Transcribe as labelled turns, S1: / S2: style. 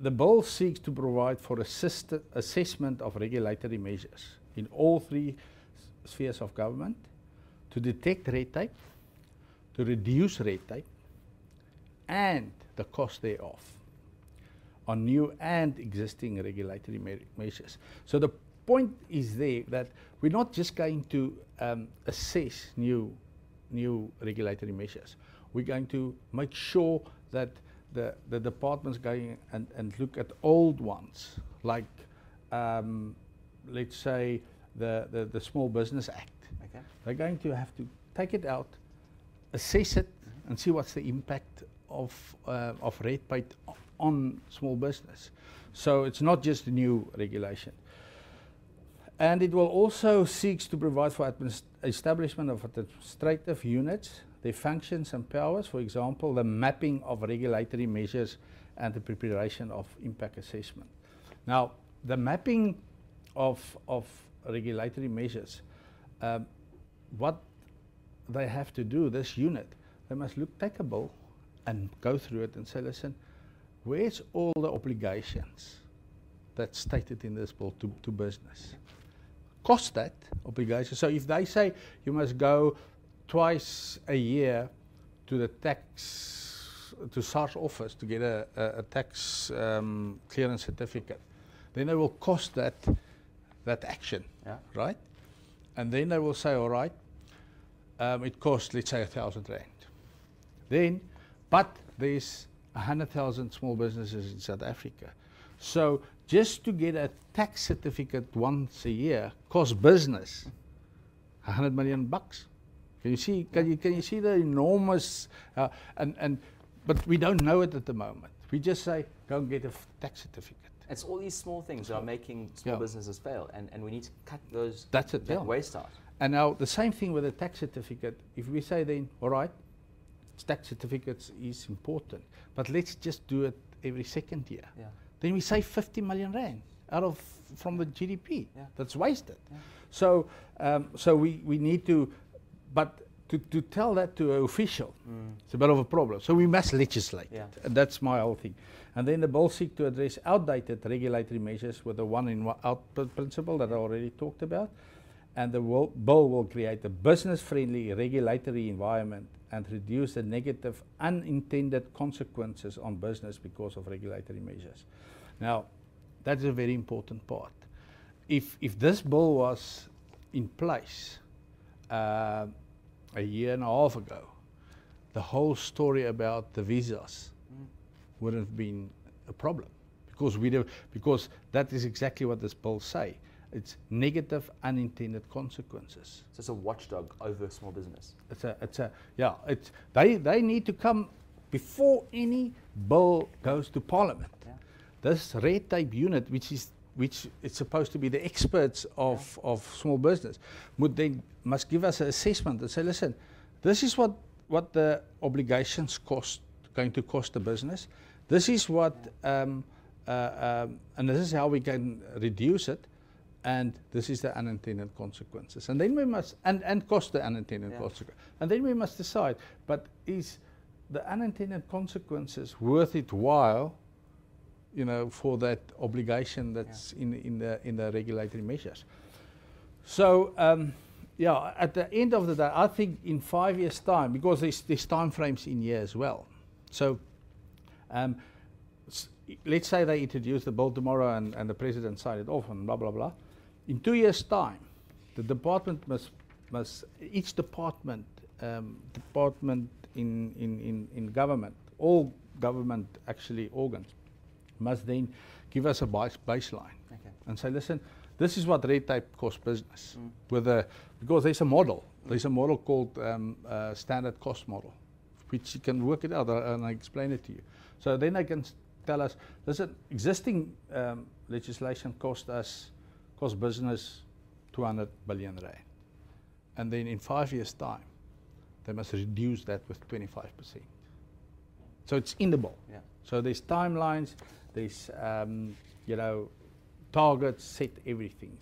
S1: the bill seeks to provide for assessment of regulatory measures in all three spheres of government to detect red tape, to reduce red tape, and the cost thereof on new and existing regulatory measures. So the point is there that we're not just going to assess new regulatory measures. We're going to make sure that the department's going and look at old ones, like let's say the Small Business Act.
S2: Okay.
S1: They're going to have to take it out, assess it, and see what's the impact of red tape on small business. So it's not just a new regulation. And it will also seek to provide for establishment of administrative units, their functions and powers, for example, the mapping of regulatory measures and the preparation of impact assessment. Now, the mapping of regulatory measures, what they have to do, this unit, they must take a bill and go through it and say, listen, where's all the obligations that's stated in this bill to business? Cost that obligation. So if they say you must go twice a year to the SARS office to get a tax clearance certificate, then they will cost that action, right? And then they will say, all right, it costs, let's say, R1,000. Then, but there's 100,000 small businesses in South Africa. So just to get a tax certificate once a year costs business $100 million. Can you see? Can you see the enormous? But we don't know it at the moment. We just say, go and get a tax certificate.
S2: It's all these small things that are making small businesses fail, and we need to cut those.
S1: That's it.
S2: That waste out.
S1: And now the same thing with a tax certificate. If we say then, all right, tax certificates is important, but let's just do it every second year.
S2: Yeah.
S1: Then we save 50 million rand from the GDP.
S2: Yeah.
S1: That's wasted.
S2: Yeah.
S1: So we need to, but to tell that to an official, it's a bit of a problem. So we must legislate it. And that's my whole thing. And then the bill seeks to address outdated regulatory measures with the one-in-out principle that I already talked about. And the bill will create a business-friendly regulatory environment and reduce the negative unintended consequences on business because of regulatory measures. Now, that's a very important part. If this bill was in place a year and a half ago, the whole story about the visas wouldn't have been a problem, because that is exactly what this bill say. It's negative unintended consequences.
S2: So it's a watchdog over small business.
S1: They need to come before any bill goes to Parliament. Yeah. This red tape unit, which is supposed to be the experts of small business, must give us an assessment and say, listen, this is what the obligations going to cost the business. This is what and this is how we can reduce it. And this is the unintended consequences. And then we must, and cost the unintended consequences. And then we must decide, but is the unintended consequences worth it while, for that obligation that's in the regulatory measures? So, at the end of the day, I think in 5 years' time, because there's time frames in here as well. So, let's say they introduce the bill tomorrow and the president signed it off and blah, blah, blah. In 2 years' time, the department must each department in government, all government actually organs, must then give us a baseline and say, listen, this is what red tape costs business. Because there's a model. There's a model called standard cost model, which you can work it out, and I explain it to you. So then they can tell us, listen, existing legislation cost business 200 billion rand. And then in 5 years' time, they must reduce that with 25%. So it's in the bill. Yeah. So there's timelines, there's targets, set everything.